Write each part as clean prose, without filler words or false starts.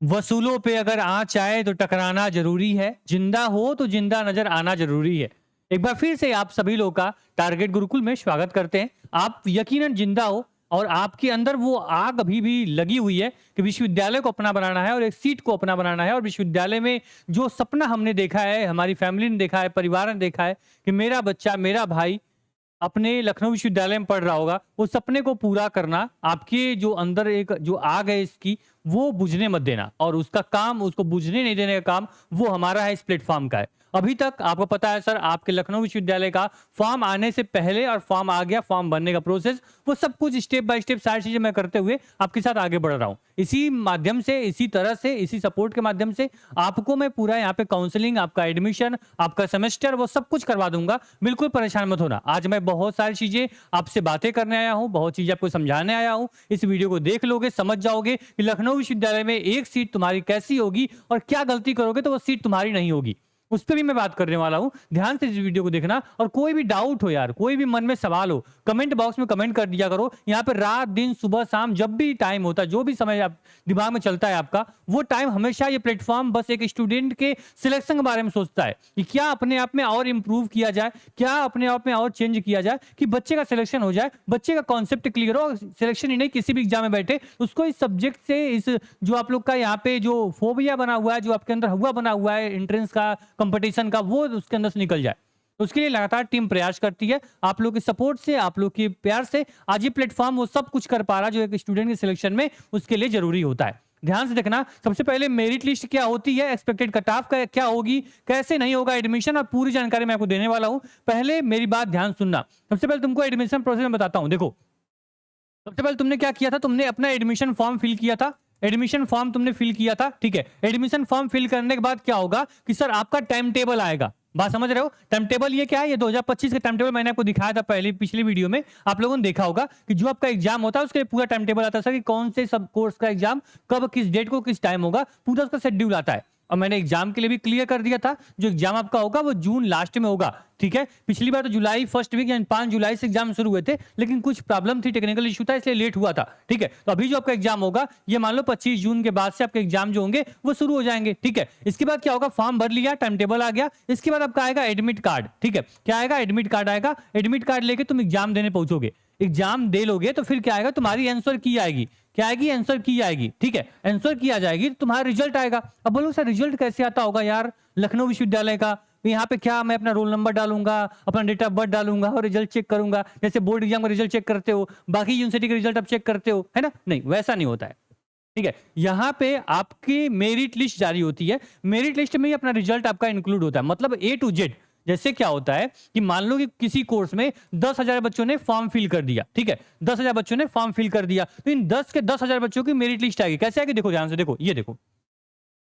वसूलों पे अगर आँच आए तो टकराना ज़रूरी है, जिंदा हो तो जिंदा नज़र आना ज़रूरी है। एक बार फिर से आप सभी लोग का टारगेट गुरुकुल में स्वागत करते हैं। आप यकीनन जिंदा हो और आपके अंदर वो आग अभी भी लगी हुई है कि विश्वविद्यालय को अपना बनाना है और एक सीट को अपना बनाना है और विश्वविद्यालय में जो सपना हमने देखा है, हमारी फैमिली ने देखा है, परिवार ने देखा है कि मेरा बच्चा, मेरा भाई अपने लखनऊ विश्वविद्यालय में पढ़ रहा होगा, उस सपने को पूरा करना, आपके जो अंदर एक जो आग है इसकी, वो बुझने मत देना और उसका काम, उसको बुझने नहीं देने का काम, वो हमारा है, इस प्लेटफ़ॉर्म का है। अभी तक आपको पता है सर, आपके लखनऊ विश्वविद्यालय का फॉर्म आने से पहले और फॉर्म आ गया, फॉर्म भरने का प्रोसेस, वो सब कुछ स्टेप बाय स्टेप सारी चीज़ें मैं करते हुए आपके साथ आगे बढ़ रहा हूँ। इसी माध्यम से, इसी तरह से, इसी सपोर्ट के माध्यम से आपको मैं पूरा यहाँ पे काउंसलिंग, आपका एडमिशन, आपका सेमेस्टर, वो सब कुछ करवा दूँगा। बिल्कुल परेशान मत होना। आज मैं बहुत सारी चीज़ें आपसे बातें करने आया हूँ, बहुत चीज़ें आपको समझाने आया हूँ। इस वीडियो को देख लोगे, समझ जाओगे कि लखनऊ विश्वविद्यालय में एक सीट तुम्हारी कैसी होगी और क्या गलती करोगे तो वो सीट तुम्हारी नहीं होगी। उस पे भी मैं बात करने वाला हूँ। ध्यान से इस वीडियो को देखना और कोई भी डाउट हो यार, कोई भी मन में सवाल हो, कमेंट बॉक्स में कमेंट कर दिया करो। यहाँ पे रात, दिन, सुबह, शाम जब भी टाइम होता है, जो भी समय आप दिमाग में चलता है आपका, वो टाइम हमेशा ये प्लेटफ़ॉर्म बस एक स्टूडेंट के सिलेक्शन के बारे में सोचता है कि क्या अपने आप में और इम्प्रूव किया जाए, क्या अपने आप में और चेंज किया जाए कि बच्चे का सिलेक्शन हो जाए, बच्चे का कॉन्सेप्ट क्लियर हो, सिलेक्शन ही नहीं किसी भी एग्ज़ाम में बैठे, उसको इस सब्जेक्ट से, इस जो आप लोग का यहाँ पे जो फ़ोबिया बना हुआ है, जो आपके अंदर हुआ बना हुआ है एंट्रेंस का, कॉम्पिटिशन का, वो उसके अंदर से निकल जाए। तो उसके लिए लगातार टीम प्रयास करती है। आप लोग के सपोर्ट से, आप लोग के प्यार से आज ये प्लेटफ़ॉर्म वो सब कुछ कर पा रहा है जो एक स्टूडेंट के सिलेक्शन में उसके लिए ज़रूरी होता है। ध्यान से देखना, सबसे पहले मेरिट लिस्ट क्या होती है, एक्सपेक्टेड कट ऑफ का क्या होगी, कैसे नहीं होगा एडमिशन, और पूरी जानकारी मैं आपको देने वाला हूँ। पहले मेरी बात ध्यान सुनना। सबसे पहले तुमको एडमिशन प्रोसेस में बताता हूँ। देखो, सबसे पहले तुमने क्या किया था, तुमने अपना एडमिशन फॉर्म फिल किया था। एडमिशन फॉर्म तुमने फिल किया था, ठीक है। एडमिशन फॉर्म फिल करने के बाद क्या होगा कि सर आपका टाइम टेबल आएगा। बात समझ रहे हो? टाइम टेबल ये क्या है? ये 2025 का टाइम टेबल मैंने आपको दिखाया था पहले, पिछली वीडियो में। आप लोगों ने देखा होगा कि जो आपका एग्जाम होता है उसके लिए पूरा टाइम टेबल आता है सर, कि कौन से सब कोर्स का एग्जाम कब, किस डेट को, किस टाइम होगा, पूरा उसका शेड्यूल आता है। और मैंने एग्जाम के लिए भी क्लियर कर दिया था, जो एग्जाम आपका होगा वो जून लास्ट में होगा, ठीक है। पिछली बार तो जुलाई फर्स्ट वीक यानी 5 जुलाई से एग्जाम शुरू हुए थे, लेकिन कुछ प्रॉब्लम थी, टेक्निकल इशू था, इसलिए लेट हुआ था, ठीक है। तो अभी जो आपका एग्जाम होगा, ये मान लो 25 जून के बाद से आपके एग्जाम जो होंगे वो शुरू हो जाएंगे, ठीक है। इसके बाद क्या होगा, फॉर्म भर लिया, टाइम टेबल आ गया, इसके बाद आपका आएगा एडमिट कार्ड, ठीक है। क्या आएगा? एडमिट कार्ड आएगा। एडमिट कार्ड लेके तुम एग्जाम देने पहुंचोगे। एग्जाम दे लोगे तो फिर क्या आएगा, तुम्हारी आंसर की आएगी। क्या आएगी? आंसर की आएगी, ठीक है। आंसर की आ जाएगी तो तुम्हारा रिजल्ट आएगा। अब बोलो सर रिजल्ट कैसे आता होगा यार लखनऊ विश्वविद्यालय का? यहाँ पे क्या मैं अपना रोल नंबर डालूंगा, अपना डेट ऑफ बर्थ डालूंगा और रिजल्ट चेक करूंगा, जैसे बोर्ड एग्जाम का रिजल्ट चेक करते हो, बाकी यूनिवर्सिटी का रिजल्ट आप चेक करते हो, है ना? नहीं, वैसा नहीं होता है, ठीक है। यहाँ पे आपकी मेरिट लिस्ट जारी होती है। मेरिट लिस्ट में ही अपना रिजल्ट आपका इंक्लूड होता है, मतलब ए टू जेड। जैसे क्या होता है कि मान लो कि किसी कोर्स में 10,000 बच्चों ने फॉर्म फिल कर दिया, ठीक है। 10,000 बच्चों ने फॉर्म फिल कर दिया, तो इन 10 के 10,000 बच्चों की मेरिट लिस्ट आएगी। कैसे आएगी? देखो ध्यान से, देखो, ये देखो,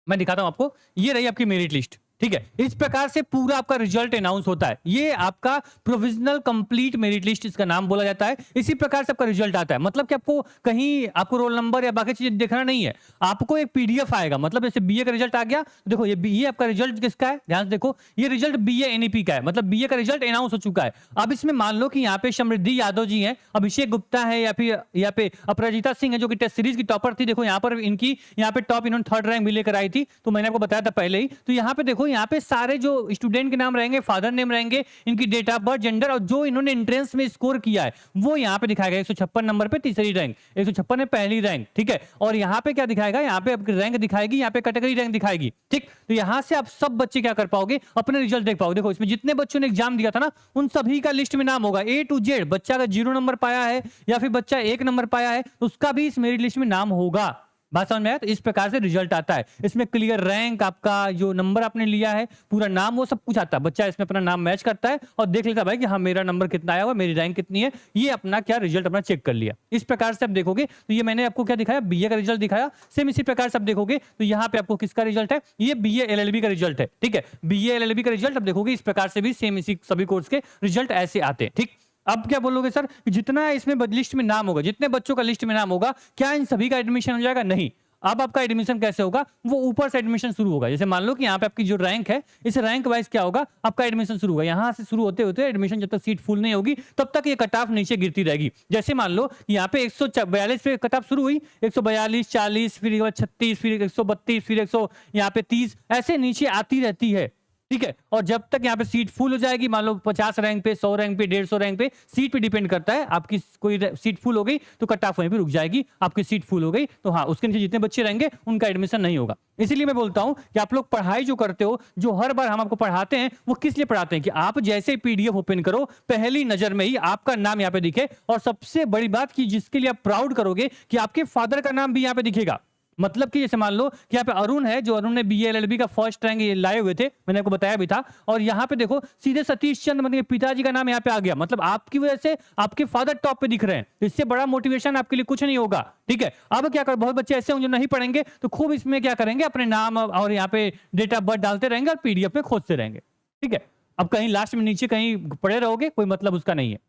मैं दिखाता हूं आपको। ये रही आपकी मेरिट लिस्ट, ठीक है। इस प्रकार से पूरा आपका रिजल्ट अनाउंस होता है। ये आपका प्रोविजनल कंप्लीट मेरिट लिस्ट इसका नाम बोला जाता है। इसी प्रकार से आपका रिजल्ट आता है, मतलब कि आपको कहीं आपको रोल नंबर या बाकी चीजें देखना नहीं है, आपको एक पीडीएफ आएगा। मतलब जैसे बीए का रिजल्ट आ गया, तो देखो ये आपका रिजल्ट किसका है, ध्यान से देखो, ये रिजल्ट बीए एनईपी का है, मतलब बीए का रिजल्ट अनाउंस हो चुका है। अब इसमें मान लो कि यहाँ पे समृद्धि यादव जी हैं, अभिषेक गुप्ता है, या फिर यहाँ पे अपराजिता सिंह है जो कि टेस्ट सीरीज की टॉपर थी। देखो यहाँ पर इनकी, यहाँ पे टॉप इन्होंने 3rd रैंक भी लेकर आई थी, तो मैंने आपको बताया था पहले ही। तो यहाँ पे देखो, यहाँ पे सारे जो स्टूडेंट के नाम रहेंगे, फादर नेम रहेंगे, इनकी डेट ऑफ बर्थ, जेंडर, और जो इन्होंने एंट्रेंस में स्कोर किया है वो यहाँ पे दिखाएगा। 156 नंबर पे तीसरी रैंक, 156 में पहली रैंक, ठीक है। और यहाँ पे क्या दिखाएगा, यहाँ पे आपकी रैंक दिखाएगी, यहाँ पे कैटेगरी रैंक दिखाएगी, ठीक। तो यहाँ से आप सब बच्चे क्या कर पाओगे, अपने रिजल्ट देख पाओगे। देखो इसमें जितने बच्चों ने एग्जाम दिया था ना, उन सभी का लिस्ट में नाम होगा, ए टू जेड। बच्चा अगर 0 नंबर पाया है या फिर बच्चा 1 नंबर पाया है, उसका भी इस मेरिट लिस्ट में नाम होगा। बात समझ में आया? तो इस प्रकार से रिजल्ट आता है। इसमें क्लियर रैंक, आपका जो नंबर आपने लिया है, पूरा नाम, वो सब कुछ आता है। बच्चा इसमें अपना नाम मैच करता है और देख लेता है भाई कि हाँ मेरा नंबर कितना आया हुआ, मेरी रैंक कितनी है, ये अपना क्या रिजल्ट अपना चेक कर लिया। इस प्रकार से आप देखोगे तो ये मैंने आपको क्या दिखाया, बीए का रिजल्ट दिखाया। सेम इसी प्रकार से आप देखोगे तो यहाँ पे आपको किसका रिजल्ट है, ये बीए एलएलबी का रिजल्ट है, ठीक है। बीए एलएलबी का रिजल्ट आप देखोगे इस प्रकार से भी सेम इसी सभी कोर्स के रिजल्ट ऐसे आते हैं, ठीक। अब क्या बोलोगे सर, जितना इसमें लिस्ट में नाम होगा, जितने बच्चों का लिस्ट में नाम होगा, क्या इन सभी का एडमिशन हो जाएगा? नहीं। अब आपका एडमिशन कैसे होगा, वो ऊपर से एडमिशन शुरू होगा। जैसे मान लो कि यहाँ पे आपकी जो रैंक है, इस रैंक वाइज क्या होगा, आपका एडमिशन शुरू होगा। यहाँ से शुरू होते होते एडमिशन जब तक सीट फुल नहीं होगी तब तक ये कट ऑफ नीचे गिरती रहेगी। जैसे मान लो यहाँ पे 142 पे कट ऑफ शुरू हुई, 142, 40, फिर 36, फिर 132, फिर 100 यहाँ पे 30, ऐसे नीचे आती रहती है। ठीक है, और जब तक यहाँ पे सीट फुल हो जाएगी, मान लो 50 रैंक पे, 100 रैंक पे, 150 रैंक पे, सीट पे डिपेंड करता है। आपकी कोई सीट फुल हो गई तो कट ऑफ वहीं पे रुक जाएगी, आपकी सीट फुल हो गई तो हाँ, उसके नीचे जितने बच्चे रहेंगे उनका एडमिशन नहीं होगा। इसीलिए मैं बोलता हूं कि आप लोग पढ़ाई जो करते हो, जो हर बार हम आपको पढ़ाते हैं, वो किस लिए पढ़ाते हैं कि आप जैसे पीडीएफ ओपन करो, पहली नजर में ही आपका नाम यहाँ पे दिखे, और सबसे बड़ी बात कि जिसके लिए आप प्राउड करोगे कि आपके फादर का नाम भी यहाँ पे दिखेगा। मतलब कि जैसे मान लो कि यहाँ पे अरुण है, जो अरुण ने बीए एलएलबी का फर्स्ट रैंक लाए हुए थे, मैंने आपको बताया भी था, और यहाँ पे देखो सीधे सतीश चंद्र मतलब पिताजी का नाम यहाँ पे आ गया, मतलब आपकी वजह से आपके फादर टॉप पे दिख रहे हैं। इससे बड़ा मोटिवेशन आपके लिए कुछ नहीं होगा। ठीक है, अब क्या कर, बहुत बच्चे ऐसे होंगे जो नहीं पढ़ेंगे तो खूब इसमें क्या करेंगे, अपने नाम और यहाँ पे डेट ऑफ बर्थ डालते रहेंगे और पीडीएफ में खोजते रहेंगे। ठीक है, अब कहीं लास्ट में नीचे कहीं पड़े रहोगे, कोई मतलब उसका नहीं है।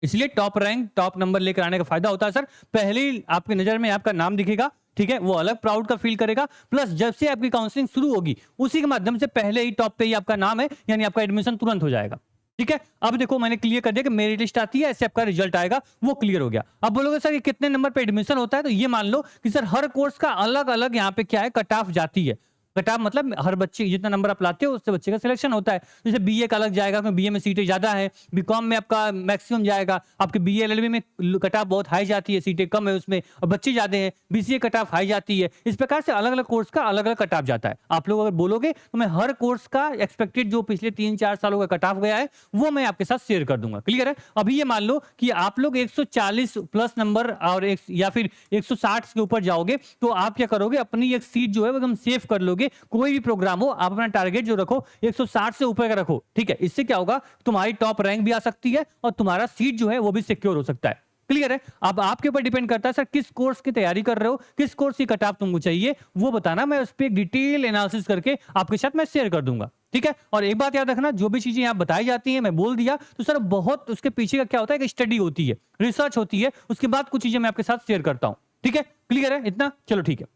इसलिए टॉप रैंक, टॉप नंबर लेकर आने का फायदा होता है सर, पहले आपकी नजर में आपका नाम दिखेगा। ठीक है, वो अलग प्राउड का फील करेगा, प्लस जब से आपकी काउंसलिंग शुरू होगी उसी के माध्यम से पहले ही टॉप पे ही आपका नाम है, यानी आपका एडमिशन तुरंत हो जाएगा। ठीक है, अब देखो मैंने क्लियर कर दिया कि मेरिट लिस्ट आती है, ऐसे आपका रिजल्ट आएगा, वो क्लियर हो गया। अब बोलोगे सर ये कितने नंबर पे एडमिशन होता है, तो ये मान लो कि सर हर कोर्स का अलग अलग यहाँ पे क्या है, कट ऑफ जाती है। कट ऑफ मतलब हर बच्चे जितना नंबर आप लाते हो उससे बच्चे का सिलेक्शन होता है। जैसे बीए का अलग जाएगा क्योंकि बीए में सीटें ज्यादा है, बीकॉम में आपका मैक्सिमम जाएगा, आपके बीए एलएलबी में कट ऑफ बहुत हाई जाती है, सीटें कम है उसमें और बच्चे ज्यादा हैं, बीसीए कट ऑफ हाई जाती है। इस प्रकार से अलग अलग कोर्स का अलग अलग कट ऑफ जाता है। आप लोग अगर बोलोगे तो मैं हर कोर्स का एक्सपेक्टेड जो पिछले 3-4 सालों का कट ऑफ गया है वो मैं आपके साथ शेयर कर दूंगा। क्लियर है? अभी ये मान लो कि आप लोग 140 प्लस नंबर और या फिर 160 के ऊपर जाओगे तो आप क्या करोगे, अपनी एक सीट जो है वो एकदम सेव कर लोगे। कोई भी प्रोग्राम हो, आप अपना टारगेट जो रखो 160 से ऊपर का रखो। ठीक है, इससे क्या होगा, तुम्हारी टॉप रैंक भी आ सकती है और तुम्हारा सीट जो है वो भी सिक्योर हो सकता है। क्लियर है? अब आपके ऊपर डिपेंड करता है सर किस कोर्स की तैयारी कर रहे हो, किस कोर्स की कट ऑफ तुमको चाहिए, वो बताना, मैं उस पर एक डिटेल एनालिसिस करके आपके साथ मैं शेयर कर दूंगा। ठीक है, और एक बात याद रखना, जो भी चीजें यहाँ बताई जाती हैं मैं बोल दिया तो सर बहुत उसके पीछे का क्या होता है, एक स्टडी होती है, रिसर्च होती है, उसके बाद कुछ चीजें मैं आपके साथ शेयर करता हूं। ठीक है, क्लियर है इतना? चलो ठीक है।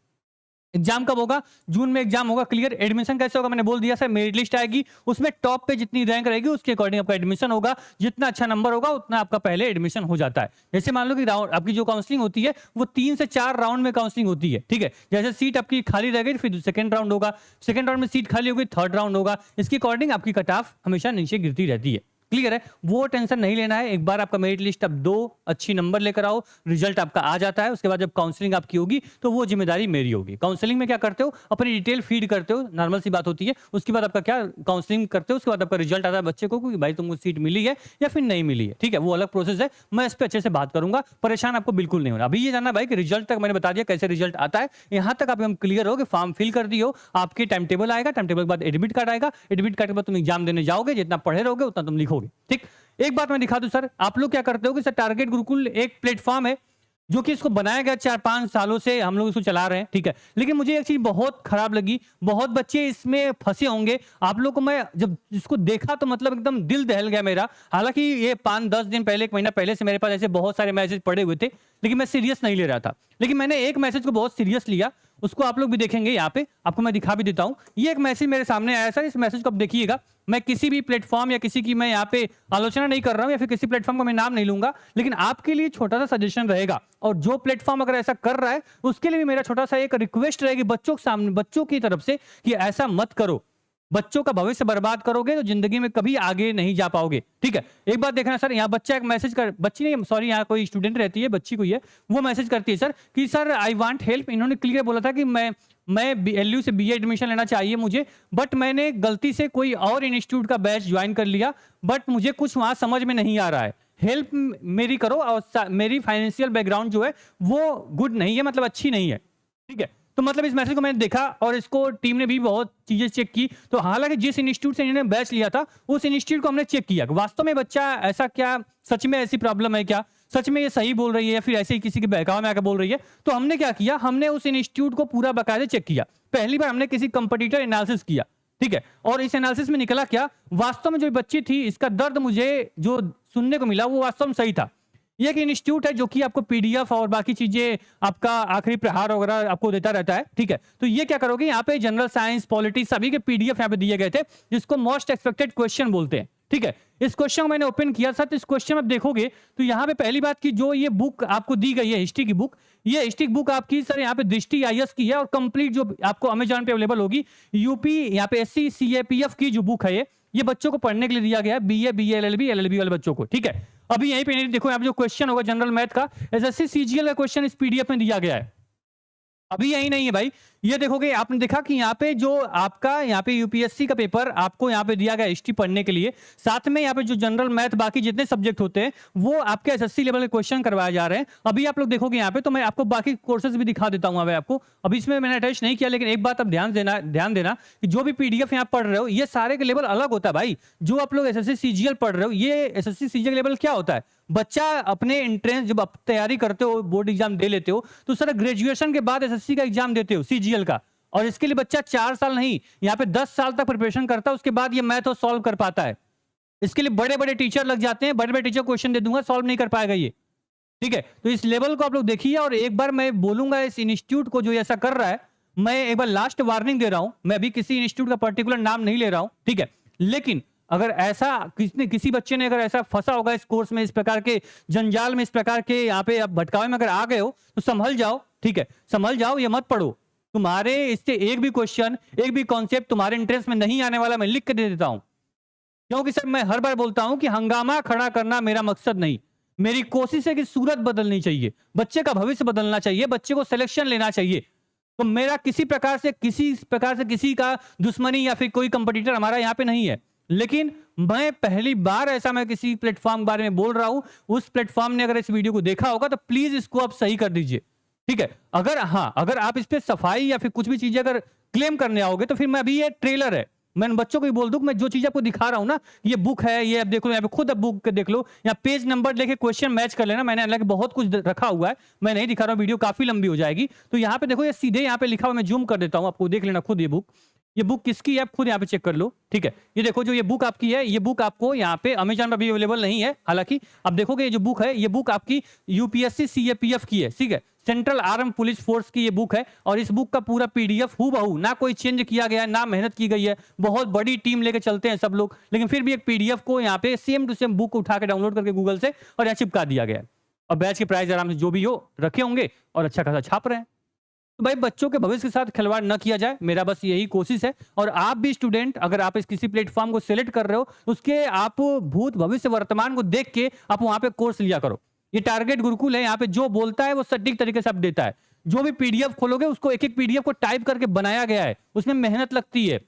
एग्जाम कब होगा? जून में एग्जाम होगा। क्लियर? एडमिशन कैसे होगा मैंने बोल दिया सर, मेरिट लिस्ट आएगी, उसमें टॉप पे जितनी रैंक रहेगी उसके अकॉर्डिंग आपका एडमिशन होगा। जितना अच्छा नंबर होगा उतना आपका पहले एडमिशन हो जाता है। जैसे मान लो कि राउंड आपकी जो काउंसलिंग होती है वो 3 से 4 राउंड में काउंसलिंग होती है। ठीक है, जैसे सीट आपकी खाली रह गई फिर सेकंड राउंड होगा, सेकंड राउंड में सीट खाली होगी, थर्ड राउंड होगा। इसके अकॉर्डिंग आपकी कट ऑफ हमेशा नीचे गिरती रहती है। क्लियर है? वो टेंशन नहीं लेना है। एक बार आपका मेरिट लिस्ट अब 2 अच्छी नंबर लेकर आओ, रिजल्ट आपका आ जाता है, उसके बाद जब काउंसलिंग आपकी होगी तो वो जिम्मेदारी मेरी होगी। काउंसलिंग में क्या करते हो, अपनी डिटेल फीड करते हो, नॉर्मल सी बात होती है। उसके बाद आपका क्या, काउंसलिंग करते हो, उसके बाद आपका रिजल्ट आता है बच्चे को कि भाई तुमको सीट मिली है या फिर नहीं मिली है। ठीक है, वो अलग प्रोसेस है, मैं इस पर अच्छे से बात करूंगा, परेशान आपको बिल्कुल नहीं होना। अभी ये जानना भाई कि रिजल्ट तक मैंने बता दिया कैसे रिजल्ट आता है, यहाँ तक आप क्लियर हो कि फॉर्म फिल कर दियो, आपके टाइम टेबल आएगा, टाइम टेबल के बाद एडमिट कार्ड आएगा, एडमिट कार्ड के बाद तुम एग्जाम देने जाओगे, जितना पढ़े रहोगे उतना तुम लिखोगे। ठीक, एक बात मैं दिखा दूं सर, आप लोग क्या करते हो कि सर टारगेट गुरुकुल एक प्लेटफॉर्म है जो कि इसको बनाया गया 4-5 सालों से हम लोग इसको चला रहे हैं। ठीक है, लेकिन मुझे एक चीज बहुत खराब लगी, बहुत बच्चे इसमें फंसे होंगे। आप लोग को मैं जब इसको देखा तो मतलब एकदम दिल दहल गया मेरा। हालांकि ये 5-10 दिन पहले, 1 महीना पहले से मेरे पास ऐसे बहुत सारे मैसेज पड़े हुए थे, लेकिन मैं सीरियस नहीं ले रहा था। लेकिन मैंने एक मैसेज को बहुत सीरियस लिया, उसको आप लोग भी देखेंगे, यहाँ पे आपको मैं दिखा भी देता हूँ। ये एक मैसेज मेरे सामने आया सर, इस मैसेज को आप देखिएगा। मैं किसी भी प्लेटफॉर्म या किसी की मैं यहाँ पे आलोचना नहीं कर रहा हूँ या फिर किसी प्लेटफॉर्म का मैं नाम नहीं लूंगा, लेकिन आपके लिए छोटा सा सजेशन रहेगा। और जो प्लेटफॉर्म अगर ऐसा कर रहा है उसके लिए भी मेरा छोटा सा एक रिक्वेस्ट रहेगी बच्चों के सामने, बच्चों की तरफ से, कि ऐसा मत करो। बच्चों का भविष्य बर्बाद करोगे तो जिंदगी में कभी आगे नहीं जा पाओगे। ठीक है, एक बात देखना सर, यहाँ बच्चा एक मैसेज कर, बच्ची नहीं सॉरी, यहाँ कोई स्टूडेंट रहती है, बच्ची कोई है, वो मैसेज करती है सर कि सर आई वांट हेल्प। इन्होंने क्लियर बोला था कि मैं एलयू से बीए एडमिशन लेना चाहिए मुझे, बट मैंने गलती से कोई और इंस्टीट्यूट का बैच ज्वाइन कर लिया, बट मुझे कुछ वहां समझ में नहीं आ रहा है, हेल्प मेरी करो। और मेरी फाइनेंशियल बैकग्राउंड जो है वो गुड नहीं है, मतलब अच्छी नहीं है। ठीक है, तो मतलब इस मैसेज को मैंने देखा और इसको टीम ने भी बहुत चीजें चेक की। तो हालांकि जिस इंस्टीट्यूट से इन्होंने बैच लिया था उस इंस्टीट्यूट को हमने चेक किया, वास्तव में बच्चा ऐसा क्या, सच में ऐसी प्रॉब्लम है क्या, सच में ये सही बोल रही है या फिर ऐसे ही किसी के बहकावे में आकर बोल रही है। तो हमने क्या किया, हमने उस इंस्टीट्यूट को पूरा बाकायदे चेक किया। पहली बार हमने किसी कंपटीटर एनालिसिस किया। ठीक है, और इस एनालिसिस में निकला क्या, वास्तव में जो बच्ची थी इसका दर्द मुझे जो सुनने को मिला वो वास्तव में सही था। ये एक इंस्टीट्यूट है जो कि आपको पीडीएफ और बाकी चीजें, आपका आखिरी प्रहार वगैरह आपको देता रहता है, ठीक है। तो ये क्या करोगे, यहाँ पे जनरल साइंस, पॉलिटिक्स सभी के पीडीएफ यहाँ पे दिए गए थे, जिसको मोस्ट एक्सपेक्टेड क्वेश्चन बोलते हैं, ठीक है। इस क्वेश्चन को मैंने ओपन किया था, तो इस क्वेश्चन में आप देखोगे तो यहाँ पे पहली बात की जो ये बुक आपको दी गई है हिस्ट्री की बुक, ये हिस्ट्री बुक आपकी सर यहाँ पे दृष्टि आईएएस की है, और कंप्लीट जो आपको अमेजॉन पे अवेलेबल होगी, यूपी यहाँ पे एससी सीएपीएफ की जो बुक है ये बच्चों को पढ़ने के लिए दिया गया है, बीए एलएलबी वाले बच्चों को, ठीक है। अभी यहीं पे देखो, यहाँ पे जो क्वेश्चन होगा जनरल मैथ का, एसएससी सीजीएल का क्वेश्चन इस पीडीएफ में दिया गया है। अभी यही नहीं है भाई, ये देखोगे आपने देखा कि यहाँ पे जो आपका यहाँ पे यूपीएससी का पेपर आपको यहाँ पे दिया गया हिस्ट्री पढ़ने के लिए, साथ में यहाँ पे जो जनरल मैथ बाकी जितने सब्जेक्ट होते हैं वो आपके एसएससी लेवल के क्वेश्चन करवाए जा रहे हैं। अभी आप लोग देखोगे यहाँ पे, तो मैं आपको बाकी कोर्सेज भी दिखा देता हूँ आपको, अभी इसमें मैंने अटैच नहीं किया, लेकिन एक बात आप ध्यान देना कि जो भी पीडीएफ यहाँ पढ़ रहे हो ये सारे के लेवल अलग होता है भाई। जो आप लोग एसएससी सीजीएल पढ़ रहे हो, ये एसएससी सीजीएल लेवल क्या होता है, बच्चा अपने एंट्रेंस जब आप तैयारी करते हो, बोर्ड एग्जाम दे लेते हो, तो सर ग्रेजुएशन के बाद एसएससी का एग्जाम देते हो सीजीएल का, और इसके लिए बच्चा 4 साल नहीं, यहाँ पे 10 साल तक प्रिपरेशन करता है, उसके बाद ये मैथ और सॉल्व कर पाता है। इसके लिए बड़े बड़े टीचर लग जाते हैं, बड़े बड़े टीचर क्वेश्चन दे दूंगा, सॉल्व नहीं कर पाएगा ये, ठीक है। तो इस लेवल को आप लोग देखिए, और एक बार मैं बोलूंगा इस इंस्टीट्यूट को जो ऐसा कर रहा है, मैं एक बार लास्ट वार्निंग दे रहा हूं, मैं अभी किसी इंस्टीट्यूट का पर्टिकुलर नाम नहीं ले रहा हूं, ठीक है। लेकिन अगर ऐसा किसी बच्चे ने अगर ऐसा फंसा होगा इस कोर्स में, इस प्रकार के जंजाल में, इस प्रकार के यहाँ पे आप भटकावे में अगर आ गए हो, तो संभल जाओ, ठीक है, संभल जाओ, ये मत पढ़ो। तुम्हारे इससे एक भी क्वेश्चन, एक भी कॉन्सेप्ट तुम्हारे इंटरेस्ट में नहीं आने वाला, मैं लिख के दे देता हूं। क्योंकि सर मैं हर बार बोलता हूं कि हंगामा खड़ा करना मेरा मकसद नहीं, मेरी कोशिश है कि सूरत बदलनी चाहिए, बच्चे का भविष्य बदलना चाहिए, बच्चे को सिलेक्शन लेना चाहिए। तो मेरा किसी प्रकार से किसी का दुश्मनी या फिर कोई कंपटीटर हमारा यहाँ पे नहीं है, लेकिन मैं पहली बार ऐसा मैं किसी प्लेटफॉर्म के बारे में बोल रहा हूं, उस प्लेटफॉर्म ने अगर इस वीडियो को देखा होगा तो प्लीज इसको आप सही कर दीजिए, ठीक है। अगर आप इस पे सफाई या फिर कुछ भी चीजें अगर क्लेम करने आओगे, तो फिर मैं अभी ये ट्रेलर है, मैं बच्चों को ही बोल दूं, मैं जो चीज आपको दिखा रहा हूं ना, ये बुक है, ये आप देख लो, यहाँ पे खुद आप बुक देख लो, या पेज नंबर लेके क्वेश्चन मैच कर लेना, मैंने हालांकि बहुत कुछ रखा हुआ है, मैं नहीं दिखा रहा हूं, वीडियो काफी लंबी हो जाएगी। तो यहाँ पे देखो, ये सीधे यहाँ पे लिखा हुआ, मैं जूम कर देता हूँ, आपको देख लेना खुद। ये बुक किसकी है आप खुद यहाँ पे चेक कर लो, ठीक है। ये देखो, जो ये बुक आपकी है, ये बुक आपको यहाँ पे अमेजॉन पर भी अवेलेबल नहीं है, हालांकि आप देखोगे ये जो बुक है, ये बुक आपकी यूपीएससी सीएपीएफ की है, ठीक है, सेंट्रल आर्म पुलिस फोर्स की ये बुक है। और इस बुक का पूरा पीडीएफ हूबहू, ना कोई चेंज किया गया है, ना मेहनत की गई है, बहुत बड़ी टीम लेके चलते हैं सब लोग, लेकिन फिर भी एक पीडीएफ को यहाँ पे सेम टू सेम बुक उठा के डाउनलोड करके गूगल से और यहाँ चिपका दिया गया है। और बैच के प्राइस आराम से जो भी हो रखे होंगे और अच्छा खासा छाप रहे हैं। तो भाई बच्चों के भविष्य के साथ खिलवाड़ न किया जाए, मेरा बस यही कोशिश है। और आप भी स्टूडेंट, अगर आप इस किसी प्लेटफॉर्म को सिलेक्ट कर रहे हो, उसके आप भूत भविष्य वर्तमान को देख के आप वहां पे कोर्स लिया करो। ये टारगेट गुरुकुल है, यहाँ पे जो बोलता है वो सटीक तरीके से आप देता है। जो भी पीडीएफ खोलोगे उसको एक एक पीडीएफ को टाइप करके बनाया गया है, उसमें मेहनत लगती है।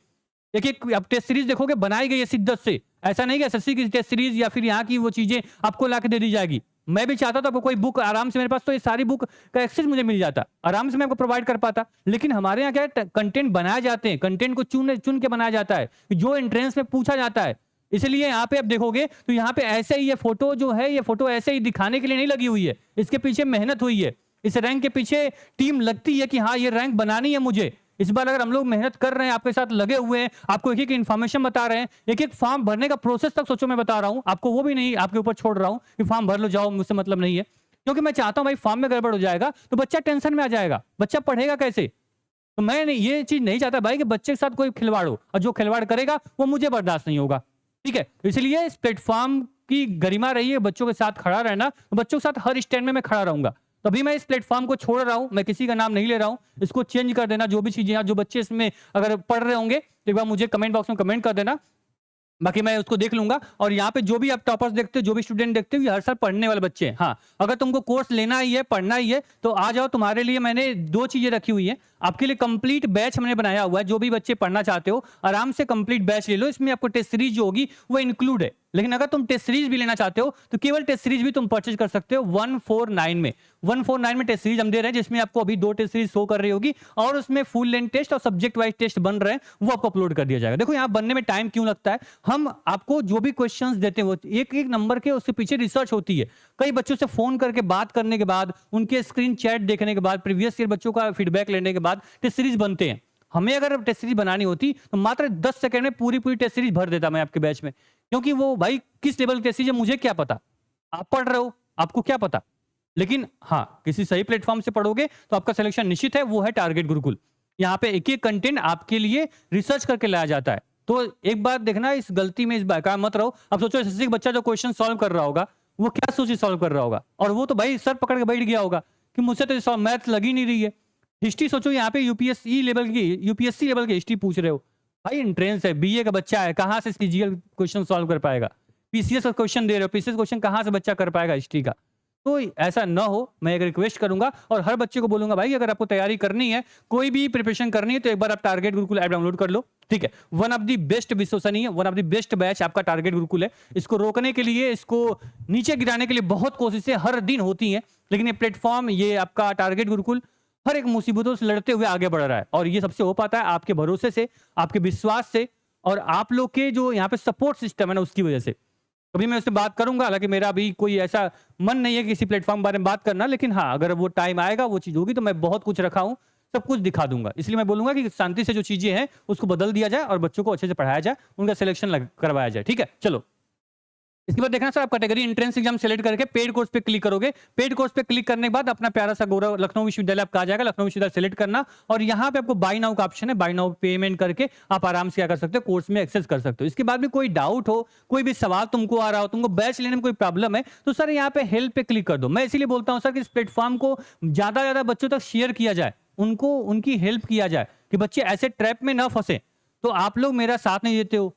एक एक आप टेस्ट सीरीज देखोगे बनाई गई है शिद्दत से, ऐसा नहीं कि एसएससी की टेस्ट सीरीज या फिर यहाँ की वो चीजें आपको ला के दे दी जाएगी। मैं भी चाहता था आपको कोई बुक आराम से, मेरे पास तो ये सारी बुक का एक्सेस मुझे मिल जाता, आराम से मैं आपको प्रोवाइड कर पाता। लेकिन हमारे यहाँ क्या है, कंटेंट बनाए जाते हैं, कंटेंट को चुन के बनाया जाता है जो एंट्रेंस में पूछा जाता है। इसलिए यहाँ पे आप देखोगे तो यहाँ पे ऐसे ही ये फोटो जो है, ये फोटो ऐसे ही दिखाने के लिए नहीं लगी हुई है, इसके पीछे मेहनत हुई है। इस रैंक के पीछे टीम लगती है कि हाँ ये रैंक बनानी है मुझे। इस बार अगर हम लोग मेहनत कर रहे हैं, आपके साथ लगे हुए हैं, आपको एक एक इन्फॉर्मेशन बता रहे हैं, एक एक फॉर्म भरने का प्रोसेस तक सोचो मैं बता रहा हूं आपको, वो भी नहीं आपके ऊपर छोड़ रहा हूं कि फॉर्म भर लो जाओ, मुझसे मतलब नहीं है। क्योंकि मैं चाहता हूं भाई फॉर्म में गड़बड़ हो जाएगा तो बच्चा टेंशन में आ जाएगा, बच्चा पढ़ेगा कैसे। तो मैं ये चीज नहीं चाहता भाई कि बच्चे के साथ कोई खिलवाड़ हो, और जो खिलवाड़ करेगा वो मुझे बर्दाश्त नहीं होगा, ठीक है। इसलिए इस प्लेटफॉर्म की गरिमा रही है बच्चों के साथ खड़ा रहना, तो बच्चों के साथ हर स्टैंड में मैं खड़ा रहूंगा। तभी मैं इस प्लेटफॉर्म को छोड़ रहा हूं, मैं किसी का नाम नहीं ले रहा हूं। इसको चेंज कर देना, जो भी चीजें जो बच्चे इसमें अगर पढ़ रहे होंगे तो एक बार मुझे कमेंट बॉक्स में कमेंट कर देना, बाकी मैं उसको देख लूंगा। और यहाँ पे जो भी आप टॉपर्स देखते हो, जो भी स्टूडेंट देखते हो, ये हर साल पढ़ने वाले बच्चे हैं। हाँ, अगर तुमको कोर्स लेना ही है, पढ़ना ही है, तो आ जाओ। तुम्हारे लिए मैंने 2 चीजें रखी हुई है, आपके लिए कंप्लीट बैच हमने बनाया हुआ है। जो भी बच्चे पढ़ना चाहते हो आराम से कंप्लीट बैच ले लो, इसमें आपको टेस्ट सीरीज जो होगी वो इंक्लूड है। लेकिन अगर तुम टेस्ट सीरीज भी लेना चाहते हो तो केवल टेस्ट सीरीज भी तुम परचेज कर सकते हो 149 में। 149 में टेस्ट सीरीज हम दे रहे हैं, जिसमें आपको अभी 2 टेस्ट सीरीज शो कर रही होगी, और उसमें फुल लेंथ टेस्ट और सब्जेक्ट वाइज टेस्ट बन रहे हैं, वो आपको अपलोड कर दिया जाएगा। देखो यहाँ बनने में टाइम क्यों लगता है, हम आपको जो भी क्वेश्चंस देते हैं वो एक एक नंबर के, उसके पीछे रिसर्च होती है। कई बच्चों से फोन करके बात करने के बाद, उनके स्क्रीन चैट देखने के बाद, प्रीवियस ईयर बच्चों का फीडबैक लेने के बाद टेस्ट सीरीज बनते हैं। हमें अगर टेस्ट सीरीज बनानी होती तो मात्र 10 सेकंड में पूरी टेस्ट सीरीज भर देता मैं आपके बैच में। क्योंकि वो भाई किस लेवल की टेस्ट सीरीज है मुझे क्या पता, आप पढ़ रहे हो, आपको क्या पता। लेकिन हाँ, किसी सही प्लेटफॉर्म से पढ़ोगे तो आपका सिलेक्शन निश्चित है, वो है टारगेट गुरुकुल। यहाँ पे एक-एक कंटेंट आपके लिए रिसर्च करके लाया जाता है। तो एक बात देखना, इस गलती में इस बेकार मत रहो। अब सोचो एसएससी का बच्चा जो क्वेश्चन सॉल्व कर रहा होगा, वो क्या सोच के सॉल्व कर रहा होगा? और वो तो भाई सर पकड़ के बैठ गया होगा कि मुझसे तो सॉ मैथ्स लग ही नहीं रही है। हिस्ट्री सोचो, यहाँ पे यूपीएससी लेवल की हिस्ट्री पूछ रहे हो। भाई एंट्रेंस है, बीए का बच्चा है, कहाँ से इसकी जीएल क्वेश्चन सॉल्व कर पाएगा? पीसीएस का क्वेश्चन दे रहे हो, पीसीएस क्वेश्चन कहाँ से बच्चा कर पाएगा हिस्ट्री का? तो ऐसा ना हो, मैं एक रिक्वेस्ट करूंगा और हर बच्चे को बोलूंगा, भाई अगर आपको तैयारी करनी है, कोई भी प्रिपरेशन करनी है, तो एक बार आप टारगेट गुरुकुल ऐप डाउनलोड कर लो। ठीक है, वन ऑफ द बेस्ट विश्वसनीय, one of the best batch आपका टारगेट गुरुकुल है। इसको रोकने के लिए, इसको नीचे गिराने के लिए बहुत कोशिशें हर दिन होती हैं, लेकिन ये प्लेटफॉर्म, ये आपका टारगेट गुरुकुल हर एक मुसीबतों से लड़ते हुए आगे बढ़ रहा है। और ये सबसे हो पाता है आपके भरोसे से, आपके विश्वास से, और आप लोग के जो यहाँ पे सपोर्ट सिस्टम है ना, उसकी वजह से। कभी मैं उससे बात करूंगा, हालांकि मेरा अभी कोई ऐसा मन नहीं है किसी प्लेटफॉर्म के बारे में बात करना, लेकिन हाँ, अगर वो टाइम आएगा, वो चीज होगी, तो मैं बहुत कुछ रखा हूं, सब कुछ दिखा दूंगा। इसलिए मैं बोलूंगा कि शांति से जो चीजें हैं उसको बदल दिया जाए और बच्चों को अच्छे से पढ़ाया जाए, उनका सिलेक्शन करवाया जाए। ठीक है, चलो। इसके बाद देखना सर, आप कैटेगरी एंट्रेंस एग्जाम सेलेक्ट करके पेड कोर्स पे क्लिक करोगे। पेड कोर्स पे क्लिक करने के बाद अपना प्यारा सा गौरव लखनऊ विश्वविद्यालय आपका आ जाएगा। लखनऊ विश्वविद्यालय सेलेक्ट करना, और यहाँ पे आपको बाय नाउ का ऑप्शन है। बाय नाउ पेमेंट करके आप आराम से क्या कर सकते हो, कोर्स में एक्सेस कर सकते हो। इसके बाद भी कोई डाउट हो, कोई भी सवाल तुमको आ रहा हो, तुमको बैच लेने में कोई प्रॉब्लम है, तो सर यहाँ पे हेल्प पे क्लिक कर दो। मैं इसीलिए बोलता हूँ सर कि इस प्लेटफॉर्म को ज्यादा से ज्यादा बच्चों तक शेयर किया जाए, उनको उनकी हेल्प किया जाए कि बच्चे ऐसे ट्रैप में ना फंसे। तो आप लोग मेरा साथ नहीं देते हो,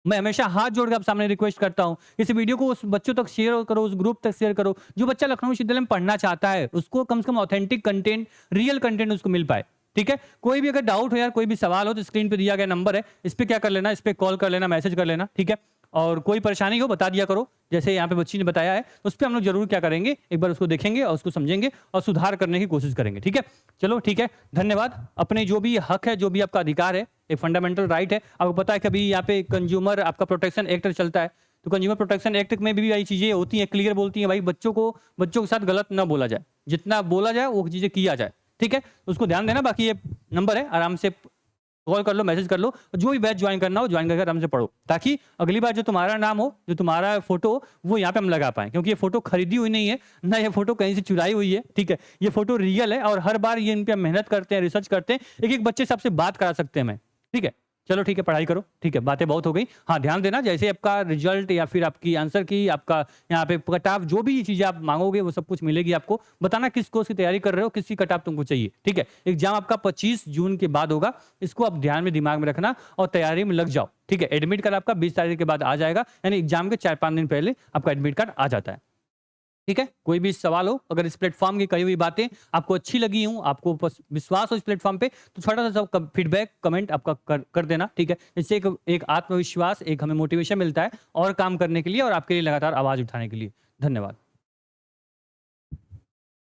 मैं हमेशा हाथ जोड़ के आप सामने रिक्वेस्ट करता हूं, इस वीडियो को उस बच्चों तक शेयर करो, उस ग्रुप तक शेयर करो, जो बच्चा लखनऊ विश्वविद्यालय में पढ़ना चाहता है, उसको कम से कम ऑथेंटिक कंटेंट, रियल कंटेंट उसको मिल पाए। ठीक है, कोई भी अगर डाउट हो यार, कोई भी सवाल हो, तो स्क्रीन पे दिया गया नंबर है, इस पे क्या कर लेना, इस पे कॉल कर लेना, मैसेज कर लेना। ठीक है, और कोई परेशानी हो बता दिया करो, जैसे यहाँ पे बच्ची ने बताया है, उस पर हम लोग जरूर क्या करेंगे, एक बार उसको देखेंगे और उसको समझेंगे और सुधार करने की कोशिश करेंगे। ठीक है, चलो ठीक है, धन्यवाद। अपने जो भी हक है, जो भी आपका अधिकार है, एक फंडामेंटल राइट है। आपको पता है कभी यहाँ पे कंज्यूमर आपका प्रोटेक्शन एक्ट चलता है, तो कंज्यूमर प्रोटेक्शन एक्ट में भी यही चीजें होती हैं, क्लियर बोलती हैं भाई बच्चों के साथ गलत ना बोला जाए, जितना बोला जाए वो चीजें किया जाए। ठीक है, उसको ध्यान देना। बाकी ये नंबर है, आराम से कॉल कर लो, मैसेज कर लो, जो भी बैच ज्वाइन करना हो ज्वाइन करके आराम से पढ़ो, ताकि अगली बार जो तुम्हारा नाम हो, जो तुम्हारा फोटो हो, वो यहाँ पे हम लगा पाए। क्योंकि ये फोटो खरीदी हुई नहीं है ना, ये फोटो कहीं से चुराई हुई है। ठीक है, ये फोटो रियल है, और हर बार ये इन पे हम मेहनत करते हैं, रिसर्च करते हैं, एक एक बच्चे से आपसे बात करा सकते हैं मैं। ठीक है, चलो ठीक है, पढ़ाई करो। ठीक है, बातें बहुत हो गई। हाँ, ध्यान देना, जैसे आपका रिजल्ट या फिर आपकी आंसर की, आपका यहाँ पे कट ऑफ, जो भी चीजें आप मांगोगे वो सब कुछ मिलेगी आपको। बताना किस कोर्स की तैयारी कर रहे हो, किसकी कट ऑफ तुमको चाहिए। ठीक है, एग्जाम आपका 25 जून के बाद होगा, इसको आप ध्यान में दिमाग में रखना और तैयारी में लग जाओ। ठीक है, एडमिट कार्ड आपका 20 तारीख के बाद आ जाएगा, यानी एग्जाम के 4-5 दिन पहले आपका एडमिट कार्ड आ जाता है। ठीक है, कोई भी सवाल हो, अगर इस प्लेटफॉर्म की कही हुई बातें आपको अच्छी लगी हूं, आपको विश्वास हो इस प्लेटफॉर्म पे, तो छोटा सा फीडबैक कमेंट आपका कर देना। ठीक है, इससे एक आत्मविश्वास, एक हमें मोटिवेशन मिलता है और काम करने के लिए और आपके लिए लगातार आवाज उठाने के लिए। धन्यवाद।